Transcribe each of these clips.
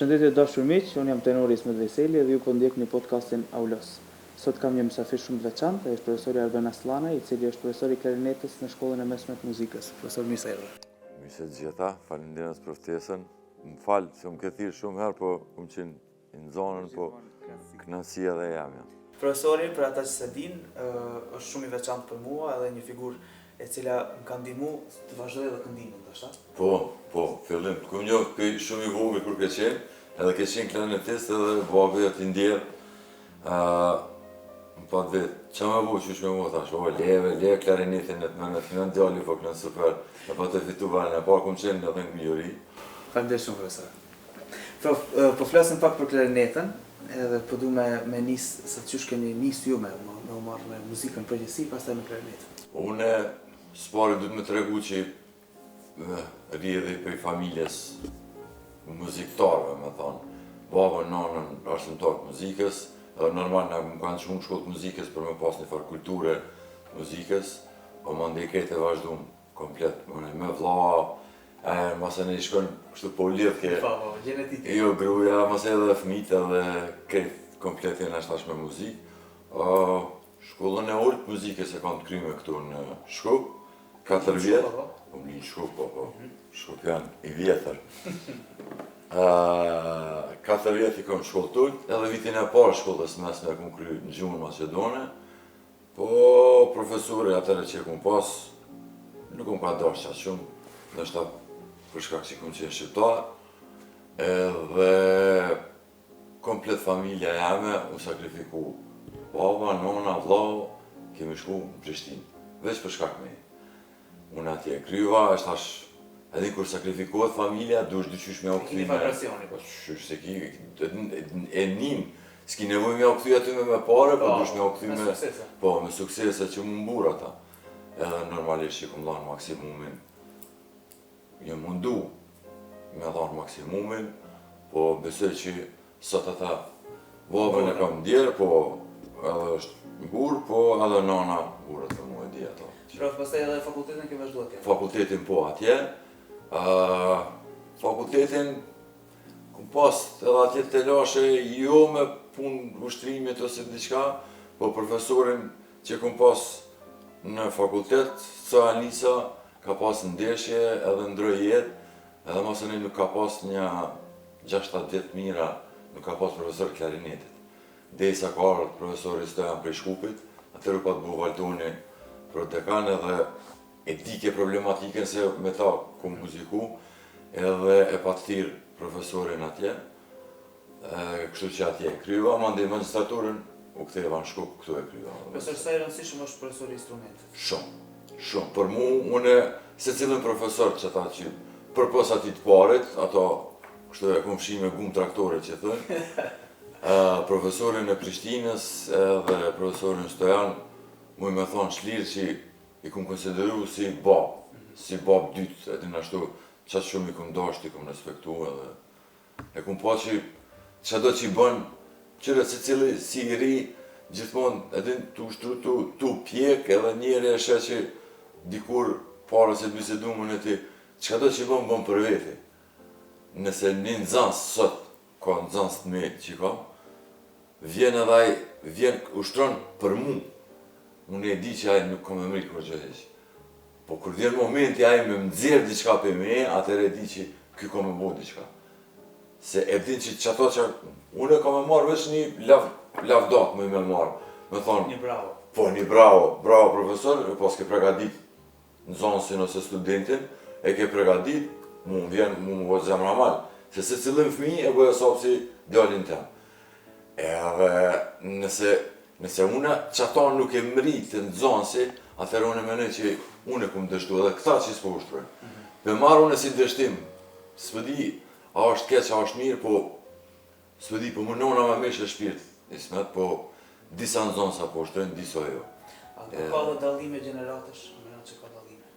Përshëndetje dashur miq, unë jam tenori Ismet Veseli dhe ju po ndjekni podcastin Aulos. Sot kam një mysafir shumë të veçantë, ai është profesori Arben Aslana, i cili është profesor i klarinetës në Shkollën e Mesme të Muzikës. Profesor, mirë se erdhe. Mirë se gjitha, faleminderit për ftesën. Më fal se më ke thirrë shumë herë, po më qenë në zonën, po kënaqësia dhe jamja. Profesori, për ata që se din, është shumë i veçantë për mua, edhe një figurë e cila më ka ndihmu të vazhdoj edhe të ndihmoj, ndoshta. Po, fillim. Ku më njoh që shumë i vogël kur ke qenë, edhe ke qenë klarinetist edhe babi aty ndjer. Më pa vetë, që më bu, qysh me mu, thash, leve klarinetin e të mene, të në djali, po kënë super, e pa të fitu varën, e pa ku më qenë edhe në Gjori. Faleminderit shumë, profesor. Po flasim pak për klarinetën, edhe po du me nisë, se qysh keni nisë ju me u marrë me muzikën përgjithësi, pastaj me klarinetën. Une, s'pari du të me tregu që rrjedhi për familjes muziktarëve, me thonë. Babën, nanën, arsimtar të muzikës, edhe normal më kanë shumë shkollë të muzikës për me pas një farë kulture muzikës, po më ndekejt e vazhdum komplet, me vlla, mase ne shkon kështu po lidh ke... Genetik. Jo, gruja, mase edhe fëmijët edhe krejt komplet janë ashtash me muzikë. Shkollën e orët muzikës e kanë të kryme këtu në Shkup, 4 vjetë. Po më një Shkup, po. Shkup janë i vjetër. 4 vjetë i kom shkollë tullë, edhe vitin e parë shkollës mesme e kom kry në gjuhën Macedone. Po profesori atëre që e kom pas, nuk kom ka dash qatë shumë, nështë për shkak që kom qenë shqiptar. Edhe komplet familja jame u sakrifiku. Baba, nona, vllau, kemi shku në Prishtinë, veç për shkak me. Unë atje kryva, është tash, edhe kur sakrifikohet familja, dush dyqysh me u këthy me... Vibracioni, po. Qysh se ki, e njim, s'ki nevoj me u këthy aty me pare, po dush me u këthy me... Me suksese. Po, me suksese që më mbur ata. Edhe normalisht që kom dhanë maksimumin, një mundu me dhanë maksimumin, po besoj që sot ata babën e kam ndjerë, po edhe është burë, po edhe nana burët për mu e di ato. Prof, pastaj edhe fakultetin ke vazhdu atje? Fakultetin po atje. Fakultetin kom pas edhe atje të lashe jo me punë ushtrimit ose diçka, po profesorin që kom pas në fakultet, sa Alisa ka pas ndeshje edhe ndroj jetë, edhe mosën nuk ka pas një 6-7 vjetë mira, nuk ka pas profesor klarinetit. Desa ka ardhë profesori Stojan prej Shkupit, atëru pa të bu valtoni për dekan edhe e dike problematikën se me ta ku muziku, edhe e pa të thirë profesorin atje, kështu që atje e kryva, ma ndaj magistraturën, u ktheva në Shkup, këtu e kryva. Profesor, sa i rëndësishëm është profesori instrumentit? Shumë. Për mu, une, se cilën profesor që ta që përpos ati të parit, ato, kështu e kom fshi me gum traktore që thënë, profesorin e Prishtinës edhe profesorin Stojan mu i me thonë shlirë që i kom konsideru si bab dytë, edhe në ashtu qatë shumë i kom dasht, i kom respektu edhe e kom pa që do që i bën qëre se cili si i ri gjithmonë edhe të ushtru tu pjek edhe njeri e shë që dikur pare se bisedu më në ti që do që i bën për veti. Nëse një nëzans sot ka nëzans të me që ka, vjen ushtron për mu. Unë e di që ajë nuk kom e mri kërë që heq. Po kur vjen momenti ajë me më dzirë diqka për me, atër e di që kjo kom e bo diqka. Se e din që ato që unë e kom e marrë veç një lavdak me marrë. Me thonë... Një bravo. Po, një bravo profesor, e pas ke pregadit nëzansin ose studentin, e ke pregadit, mu më vëtë zemra malë. Se cilën fëmi e bëjë sapë si djallin tem. Edhe nëse une që ata nuk e mritë në zonësi, atër unë e mene që unë e kumë dështu edhe këta që s'po ushtrujnë. Me marrë unë e si dështim, s'pëdi a është keq, a është mirë, po s'pëdi, po më nona me meshë e shpirt, Ismet, po disa në zonë sa po ushtrujnë, disa jo. A ka dhe dallime gjeneratësh? Me në që ka dallime?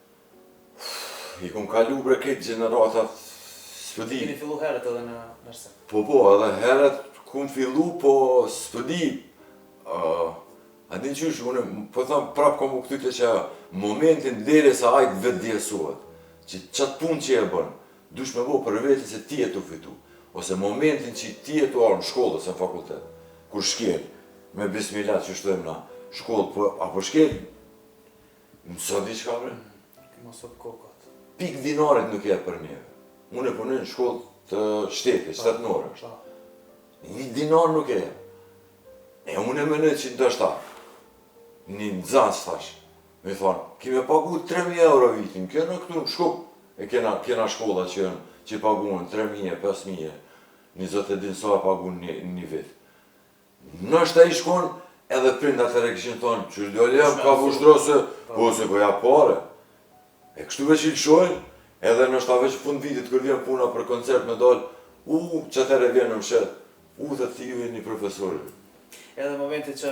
I kumë kalu bre këtë generatat, s'pëdi. Keni fillu herët edhe në nërse? Po, edhe herët kumë fillu, po s'pëdi. A din qysh, unë po thëmë prapë kom u këtyte që momentin dhere sa ajtë vetë djesohet, që qatë punë që e bënë, dush me bo për veti se ti e të fitu. ose momentin që ti e të arë në shkollë ose në fakultet, kur shkel, me bismillah që shtojmë na, shkollë, apo shkel, mësot diçka bre? Mësot kokot. Pik dinarit nuk e për neve. Unë e punoj në shkollë të shtetit, shtetënore është. Një dinar nuk e. E unë e menoj që ndështë një nëzancë thash, me thonë, kime pagu 3.000 euro vitin, kena këtu në Shkup, e kena shkolla që paguën 3.000, 5.000, 20 din sa e paguën një vit. Nështë ta i shkon, edhe prindat e rekishin thonë, që djole ka vushtrose, po se po ja pare. E kështu veç i lëshojnë, edhe nështë ta veç fund vitit kër vjen puna për koncert me dollë, qëtër e vjen në mshet, dhe ti ju e një profesori. Edhe në momentit që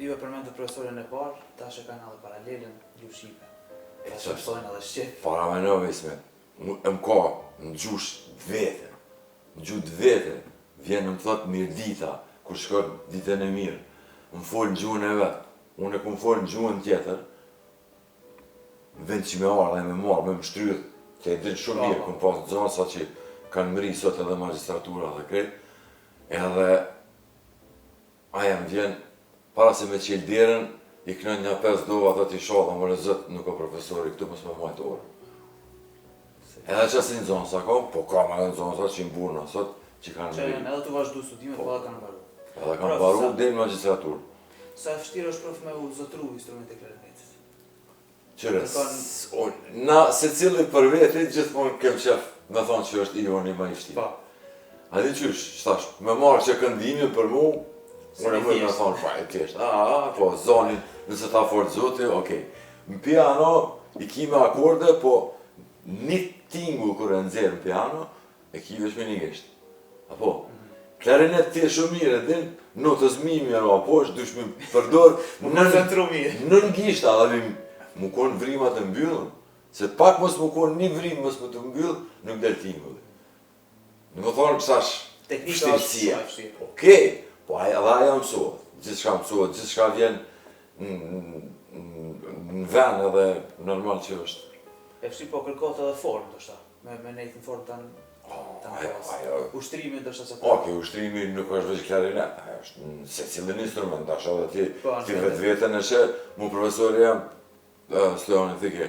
ju e përmendë profesorin e parë, ta që kanë edhe paralelin, ju Shqipe. Ta që përsojnë edhe Shqip. Para me në vesme, më ka në gjush vete, në gjuht vete, vjen më thotë mirë dita, kur shkon ditën e mirë, më folë në gjuhën e vetë, unë e ku më folë në gjuhën tjetër, vend që me arë dhe me marë, me më shtrydhë, që e dinë shumë mirë, ku më pasë zonësa që kanë mëri sot edhe magistratura dhe kretë, edhe aja më vjen, para se me qelë derën, i kënën një 5 dova të t'i shala, më rezët nuk o profesori, këtu mësë me majtë orë. Edhe që asë një zonësa ka, po ka me në zonësa që i mburë sot, që kanë mëri. Që edhe të vazhdu studimet, po edhe kanë baru. Edhe kanë baru dhe në magistraturë. Sa e fështirë është prof me u zotru instrumente klarinetit? Qërës, na se cilë për vetit, gjithmonë kem qef me thonë që është i orë një ma i fështirë. Pa. A di qysh, qëtash, me marrë që këndimin për mu, unë e mëjë me thonë, fa e tjeshtë, po zonin, nëse ta fortë zote, okej. Në piano, i ki me akorde, po një tingu kërë e nëzirë në piano, e ki vesh me një geshtë. Apo, klarinet të shumë mirë, din, notës mimi e apo, është dush me përdorë nën gishta, dhe mu konë vrimat të mbyllën, se pak mos mu konë një vrim mos mu të mbyllë, nuk del tingu. Në më thonë kësash shtirësia. Okej, po edhe aja mësohet, gjithë mësohet, gjithë vjen në ven edhe normal që është. E fshi po kërkot edhe formë, do shta, me nejtë në formë të në ushtrimi, do shta që të... Oke, ushtrimi nuk është veç klarinet, aja është në se cilën instrument, da shta dhe ti vetë vetën e shë, mu profesori jam, Stojoni thike,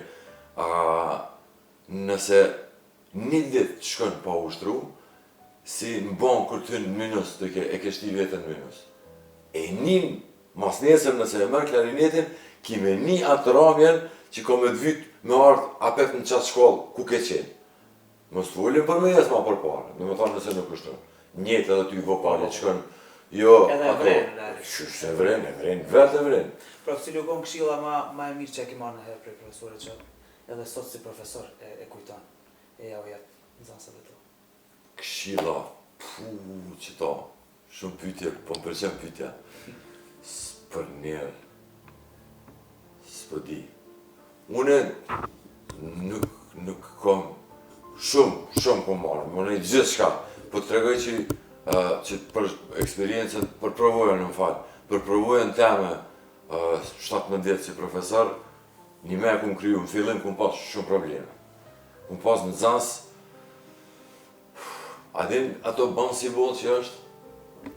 nëse një ditë shkën pa ushtru, si në banë kur të në minus, e kështi vetën minus. E njën, mas nesëm nëse e mërë klarinetin, kime një atë ramjen që ka me dvytë me ardhë apet në qatë shkollë, ku ke qenë. Mos follim për me jesë ma për pare, në me thonë nëse nuk ushtru. Njëtë edhe ty vopale që shkën, jo, ato, shush e vrenë, vetë e vrenë. Prof, cili u konë këshilla ma e mirë që e ki marrë në herë prej profesorit që edhe sot si profesor e kujton, e ja u jetë në zansët e to. Këshilla, që ta, shumë pytje, po më përqem pytja. Për njerë, s'po di. Une nuk kom shumë kom marrë, une i gjithë shka, po të tregoj që për eksperiencët, për provojën në falë, për provojën teme, 17 vjetë si profesor, një me ku më kryu në fillim, ku më pas shumë probleme. Ku më pas në zansë, a din ato banë si bolë që është,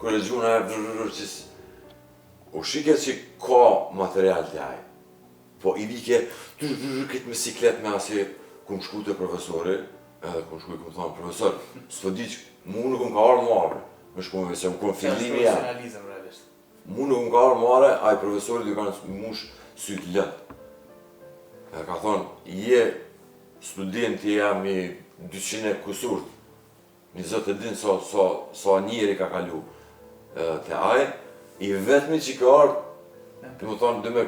kër e gjuna e vrrrrrr që u shike që ka material të ajë, po i vike këtë mesiklet me asje ku më shku të profesori, edhe ku më shku i ku më thonë profesor, s'po di që mu nuk më ka arë marë, me shku me se më konë fillimi janë. Mu nuk më ka arë mare, a i profesorit ju kanë mush sytë lëtë. E ka thonë, je studenti jam i 200 kusurt, 20 e din sa njeri ka kalu të ajë, i vetëmi që ka ardë, të më thonë, dëme,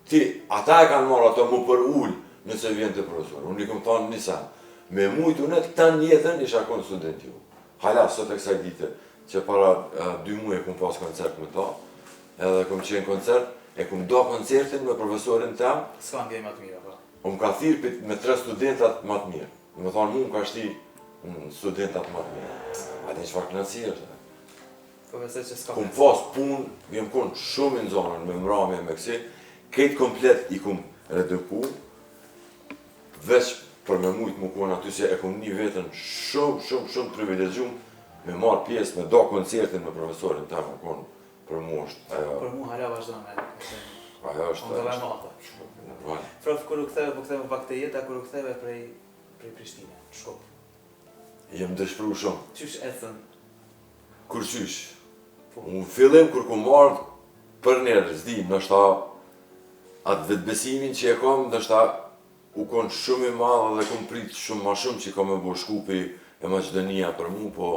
ti, ata e kanë marë ato mu për ullë nëse vjen të profesor. Unë i këmë thonë një sen, me mujtë unë të tanë jetën isha konë studenti ju. Hala, sot e kësaj dite, që para 2 muaj e këmë pas koncert me ta, edhe këmë qenë koncert, e këmë do koncertin me profesorin tem. S'ka ndjej më të mirë, po? Më ka thirë me 3 studentat më të mirë. Më thonë, mu më ka shti studentat më të mirë. A di çfarë kënaqësi është? Po besoj që s'ka. Këmë pas punë, jem konë shumë në zonën, me mramje, me kësi, këtë komplet i këmë reduku, veç për me mujtë më konë aty se e këmë një vetën shumë privilegjum, me marrë pjesë, me do koncertin me profesorin ta më konë, për mu është ajo. Për mu hala vazhdon me. Ajo është. Unë do me mata. Normal. Prof, kur u ktheve, po ktheve pak të jeta, kur u ktheve prej Prishtine, Shkup. Jem dëshpëru shumë. Qysh ecën? Kur qysh? Po. Unë fillim kur ku marrë për njerë, s'di, nështë atë vetbesimin që e kom, nështë u konë shumë i madhe dhe kom pritë shumë ma shumë që kom e bo Shkupi e Maqedonia për mu, po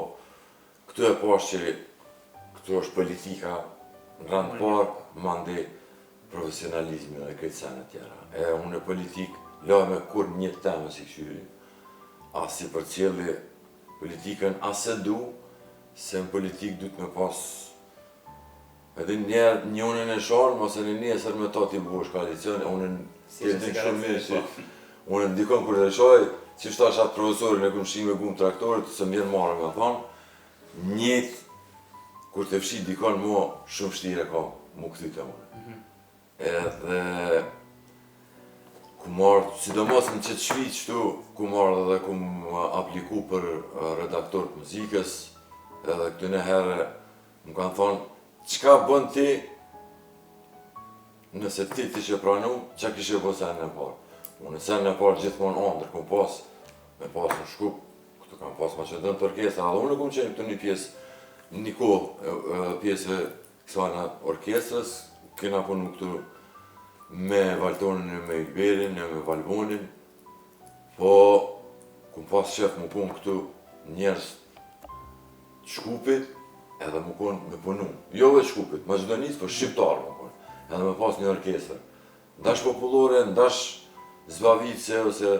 këtu e pash që këtu është politika në randë parë, mandi profesionalizmi dhe këtë sene tjera. E unë e politikë, la me kur një temë si këshyri, as si për qëlli politikën, as se du, se në politikë du të me pas edhe njënën e sharmë, ose në njësër me ta t'i bosh koalicion, unë të din shumë mirë që unë ndikon kur të shoj, që shtash atë profesorin e këmë shime gumë traktorit, se mirë marrë me thonë, njëtë kur të fshi dikon mua shumë shtire ka mu këtyte unë. Edhe ku marrë, sidomos në qëtë shvit qëtu, ku marrë dhe ku më apliku për redaktor të muzikës, edhe këtëne herë më kanë thonë, qka bën ti nëse ti që pranu, qa kishe po sen në parë? Unë sen në parë gjithmonë andër, kom pas, me pas në Shkup, këtu kam pas Maqedonë të orkestra, edhe unë kom qenë këtu një pjesë, një kohë, pjesë e kësana orkestrës, kena punu këtu me Valtonin e me Iberin e me Valbonin, po kom pas shef më punë këtu njerës Shkupit, edhe më konë me punu. Jo vetë Shkupit, Maqedonisë, po shqiptarë më konë, edhe me pas një orkestrë. Ndash popullore, ndash zbavice, ose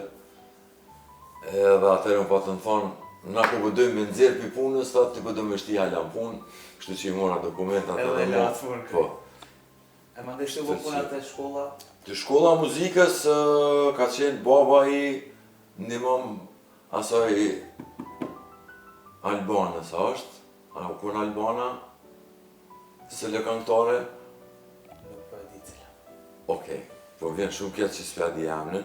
edhe atërë më patë në thonë, na ku përdojmë me nëzirë për punës, ta të përdojmë me shti halja në punë, kështu që i mora dokumentat edhe mu. latë punë. Po. E ma dhe shtu po punat të shkolla? Të shkolla muzikës ka qenë baba i nimëm asaj Albanës, a është? A u konë Albana? Sële këngëtare? Nuk po e di cila. Okej, po vjen shumë kjetë që s'pja di emnin.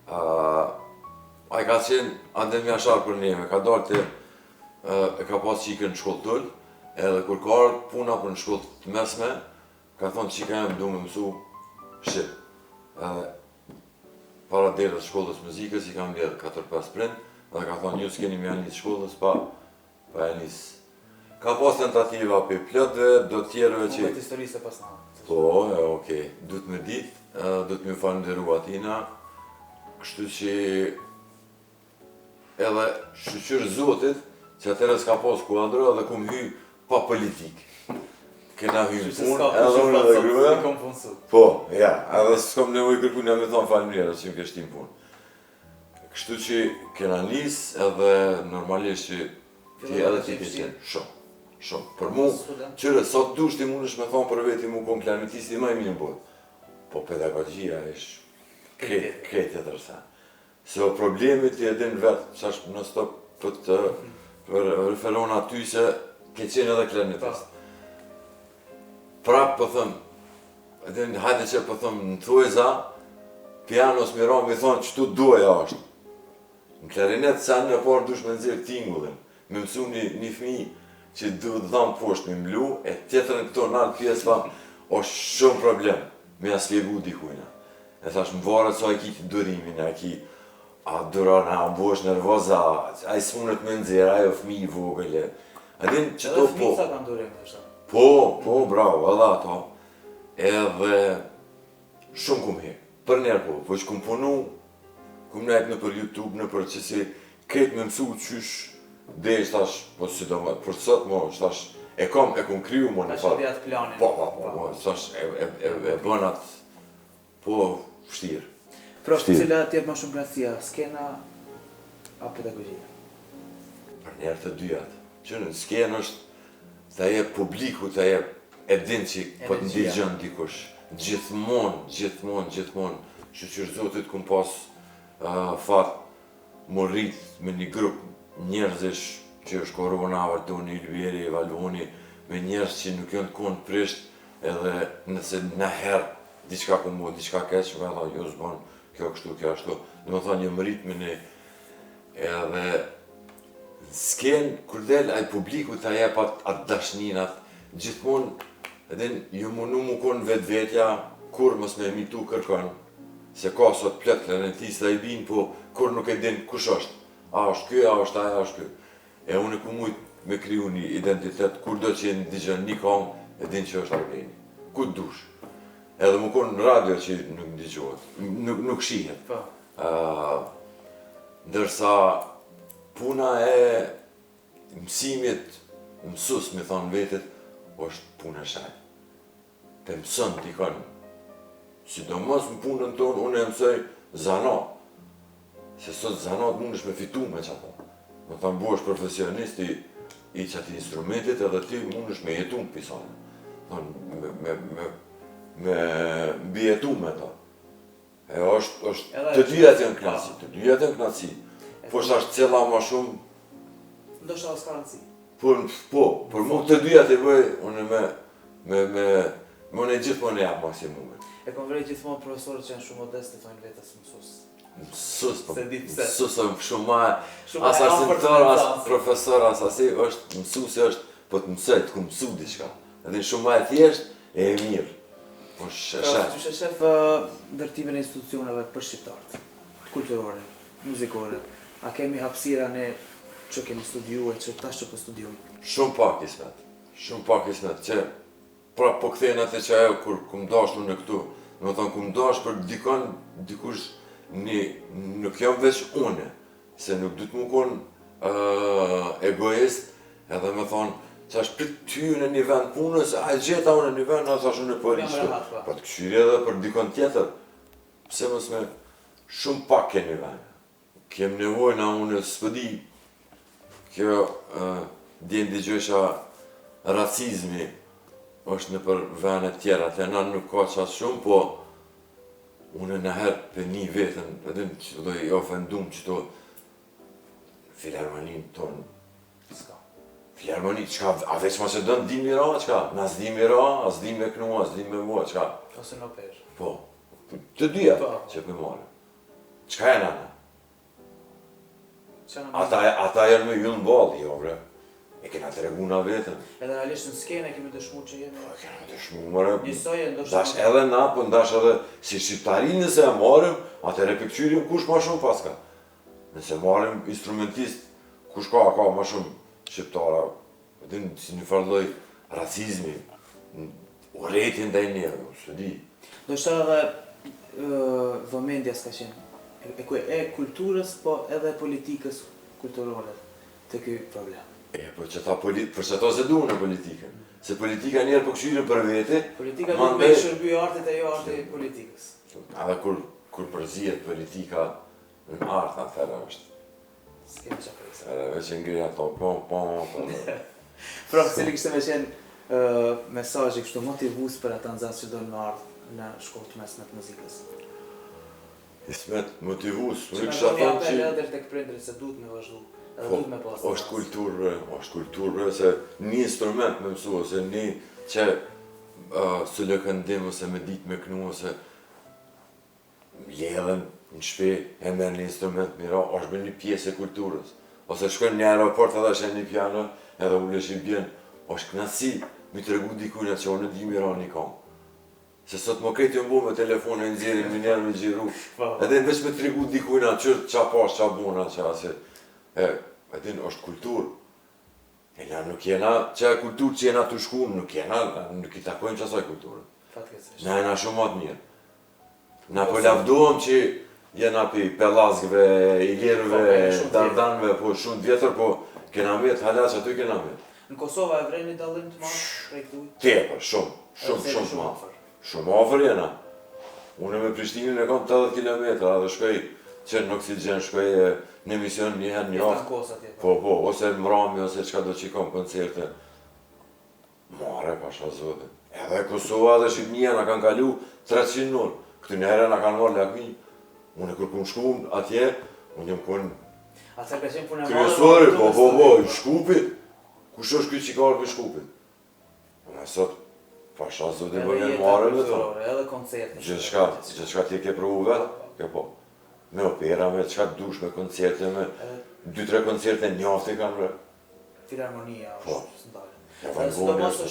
A i ka qenë andemja sharë për neve, ka dalë të e ka pas qikën në shkollë tull, edhe kur ka ardhë puna për në shkollë të mesme, ka thonë qika jem du me mësu shqip. Edhe para derës shkollës muzikës i kam vjedhë 4-5 prind, edhe ka thonë ju s'keni me janë shkollës pa e njësë. Ka pas tentativa për plotëve, do tjerëve që... Unë këtë historisë e pas në. Po, okej, du të me ditë, du të me falenderu atina, kështu që edhe shqyqyrë Zotit, që atërë s'ka pas kuadro edhe ku më hy pa politikë. Kena hy në punë, edhe unë edhe gruja. Po, ja, edhe s'kom nevoj kërku një me thonë falenderë, që më kështim punë. Kështu që kena njësë edhe normalisht që ti edhe ti pjesjen, shumë. Shumë. Për mu, qëre, sot dush ti mund është me thonë për veti mu kon klarnetisti ma i mirë bërë. Po pedagogjia është kretë e tërsa. Se o problemi ti edhe në vetë, që është në stop për të referon aty se ke qenë edhe klarnetist. Prapë për thëmë, hajde që për thëmë në thueza, pianos miron me thonë që tu duaja është. Në klarinet sa në parë dush me nëzirë tingullin, me mësu një fmi që du të dhamë poshtë me mblu, e tjetërën këto në altë pjesë pa, është shumë problem me aslegu dikujna. E thash më varët so a ki të durimin, a ki, a duran, a mbosh nervoza, a i s'munët me nëzirë, a jo fmi i vogële. A din që to po... Edhe fmi sa kanë durim, dhe shumë? Po, bravo, edhe ato. Edhe shumë kum he, për njerë po që kum punu, kum nejtë në për YouTube, në për qësi, ketë me mësu qysh, dhe i shtash, po si do më, për sot mo, shtash, e kom kryu mo në farë. Ta që atë planin. Po, shtash, e bën atë, po, vështirë. Prof, cila tjetë ma shumë knatësia, skena, a pedagogjia? Për njerë të dyjat. Që në skenë është, të jep publiku, të jep e din që po të ndigjën dikush. Gjithmonë, që qërë Zotit kum pas fatë më rritë me një grupë njerëzish që është Korona, Vardoni, Ilveri, Valvoni, me njerëz që nuk janë të konë prisht, edhe nëse në herë diçka ku mu, diçka keq, me thonë, jo s'bon, kjo kështu, kjo ashtu. Dhe me thonë, një më rritmin edhe sken, kur del, ai publiku ta jep atë dashninat, gjithmonë, edhe ju mundu mu kon vetvetja, kur mos me mitu kërkon, se ka sot plot klarinetistë i bin, po kur nuk e din kush është. A është ky, a është ai, a është ky. E unë ku mujt me kriju një identitet, kur do që ndigjon një këngë, e din që është Albeni. Ku dush. Edhe më kon në radio që nuk ndigjohet, nuk shihet. Po. Ndërsa puna e mësimit, mësus me thonë vetet, është punë e shaj. Të mësën t'i kanë. Sidomos në punën tonë, unë e mësoj zanat. Se sot zanat mundesh me fitu me qëta. Më thonë, bu është profesionist i qëti instrumentit edhe ti mundesh me jetu në pisane. Me bjetu me ta. E është të dyjat janë knasi, të dyjat janë knasi. Po është cella ma shumë. Ndoshta s'ka rëndësi. Po, për mu të dyjat e bëj, unë e gjithmonë e jap maksimumin. E kom vrej gjithmonë profesorët që janë shumë modest të thonë vetës mësus. Mësus, po, Se di pse. mësus është shumë ma as arsimtar, as profesor, as asi, është mësusi është, po të mësoj, të ku mësu diçka. Edhe shumë ma e thjesht, e mirë. Po shef. Që shef ndërtimin e institucioneve për shqiptarët, kulturore, muzikore, a kemi hapësira ne që kemi studiuar, që tash që po studiojmë? Shumë pak ismet, që pra po kthejnë atë që ajo kur kum dash unë këtu, do të thonë kum dash për dikush nuk jam veç une, se nuk du të mu kon egoist, edhe me thonë, që është prit ty në një vend punës, a e gjeta unë në një vend, a thash unë e për ishtu. Po të këshyri edhe për dikon tjetër, pse mos me shumë pak ke një vend. Kem nevojna unë s'pëdi, kjo djenë digjësha racizmi, është në për venet tjera, të na nuk ka qatë shumë, po unë në herë për një vetën, edhe që do i ofendum që to filharmonin tonë. Filharmonin, qka, a veç ma që dënë di mira, qka, na s'di mira, a s'di me knu, a s'di me mua, qka. Ose në operë. Po, të dyja Po. që për marë. Qka e nana? Ata janë me jullë në balë, jo bre. E kena të regu na vetën. Edhe realisht në skene kemi dëshmu që jemi. Po, kena dëshmu, mëre. Njësoj e ndoshta. Dash edhe na, po ndash edhe si shqiptari nëse e marim, atëre për këqyrim kush ma shumë paska. Nëse marim instrumentist, kush ka ma shumë shqiptara. Edhe si një farloj racizmi, uretin dhe një, së di. Ndoshta edhe vëmendja s'ka qenë e kulturës, po edhe politikës kulturore të ky problem. Po që ta se du në politikën. Se politika njerë për këshyrin për vete. Politika nuk me shërby artit e jo arti politikës. Edhe kur përzijet politika në art, atëherë është. S'kem që prejse. Edhe veç e ngri ato, po. Pra, cili kështë me qenë mesazhi kështu motivus për ata nxënës që dojnë me ardhë në shkollë të mesme të muzikës? Ismet motivus. Që me do një apel edhe tek prindrit se duhet me vazhdu. është kulturë, se një instrument me mësu, ose një që së lëkëndim, ose me ditë me knu, ose ledhen në shpe, e merë një instrument mira, është me një pjesë e kulturës. Ose shkojnë një aeroport edhe shenë një piano, edhe ulesh i bjen, është knasi mi të regu dikujna që unë di mira një kam. Se sot më krejtë mbu me telefone në nxjerrin, më njerë me gjiru, edhe veç me të regu dikujna qa pash, qa bona, qa se. Edhe është kulturë. E na nuk jena, që e kulturë që jena të shku, nuk i takojmë që asaj kulturë. Na jena shumë matë mirë. Na po lavdohem që jena pi pelazgëve, ilirëve, dardanëve, po shumë vjetër, po kena metë, hala që aty kena metë. Në Kosova e vrejnë një dallim të madh prej këtu? Tepër, shumë të madh. Shumë afër jena. Unë me Prishtinën e kam 80 kilometra, dhe shkoj që në Oksigen, shkoj në emision një herë një aftë. Po, ose në Mrami, ose qka do që i kam koncerte. Mare, pasha zote. Edhe Kosova dhe Shqipnia na kanë kalu 300 nërë. Këtë një herë na kanë marrë lakmi. Unë e kur kum shku atje, unë jem kun kryesori, po, i Shkupit. Kush është këtë që ka arë për Shkupit? Unë e sot, pasha zote më në marrë me të. Edhe koncerte. Gjithçka ti ke provu vetë, ke po. me opera, me çka dush, me koncerte, me 2-3 koncerte njafte kanë bre. Filharmonia është ndalë. Sidomos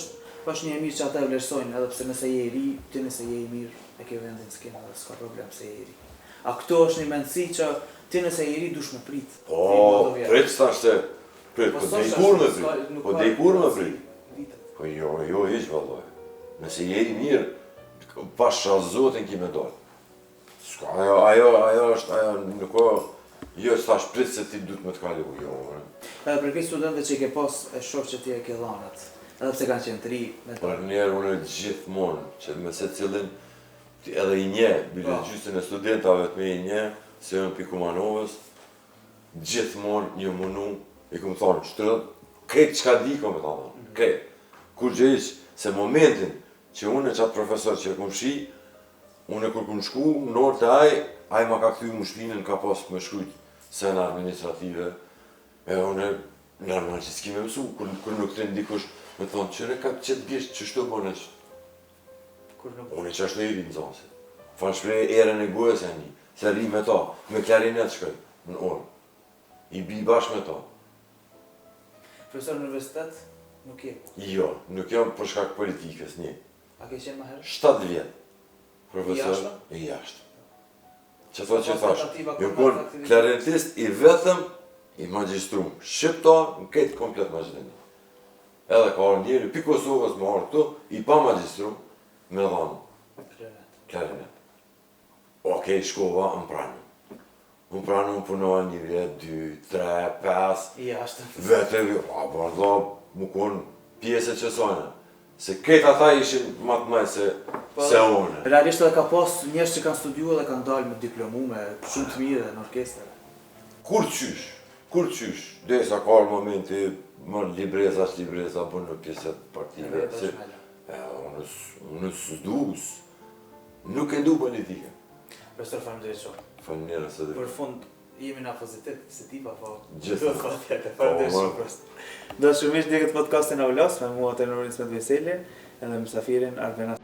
është një e mirë që ata e vlerësojnë, edhe pse nëse je i ri, ti nëse je i mirë, e ke vendin s'kenë edhe s'ka problem se je i ri. A këto është një mendësi që ti nëse je i ri dush me prit. Po, prit s'tash se prit, po dej kur me prit. Po dej kur me prit. Po jo, hiç vallaj. Nëse je i mirë, pas zotin ki me dal. S'ka, ajo është, nuk o, jo s'tash prit se ti duhet me t'kalu, jo. Edhe për këtë studentëve që i ke pas, e shoh që ti e ke dhanat. Edhe pse kanë qenë të ri me të. Për njerë unë gjithmonë, që me se cilin, edhe i nje, bile gjysën e studentave të me i nje, se jënë Pikumanovës, gjithmonë një munu, i këmë thonë, shtërët, krejtë qka di këmë të thonë, krejtë. Kur gjë iqë, se momentin që unë e qatë profesor që e këmë shi, unë e kur këmë shku, në orë të aj ma ka këthy më shpinën, ka pas me shkujtë sena administrative, e unë e normal që s'ki me mësu, kur nuk të ndikush, me thonë, qëre ka qëtë bjeshtë që shto bërë që. Unë e që ashtë në i rinë zonëse. Fanë shprej erën e gojës e një, se ri me ta, me klarinet shkoj, në orë. I bi bashkë me ta. Profesor në universitet, nuk je? Jo, nuk jam për shkak politikës, një. A ke qenë më herë? 7 vjetë. Profesor i jashtë. Që thot që thash, ju kon klarinetist i vetëm i magjistrum shqiptar në këtë komplet magjistrin. Edhe ka arë njeri, pi Kosovës më arë këtu, i pa magjistrum, me dhanë klarinet. Okej, shkova në pranë. Në pranë më punoha 1 vjet, 2, 3, 5, I jashtë. vete, bardha, më konë pjesë që sojnë. Se këtë ata ishin më të majtë se une. Realisht edhe ka pas njerëz që kanë studiuar dhe kanë dalë me diplomu, me shumë të mirë në orkestër. Kur qysh, dhe sa ka arë momenti, më libreza, bën në pjesët partive. Unë s'dus, nuk e du politike. Profesor, faleminderit shumë. Faleminderit se dhe. Për fund, jemi në pozitiv, pozitiva, po... Gjithë. Faleminderit shumë, profesor. Do shumisht dhe këtë podcastin Aulos, me mua të Noris Medveseli, edhe mësafirin Arbena.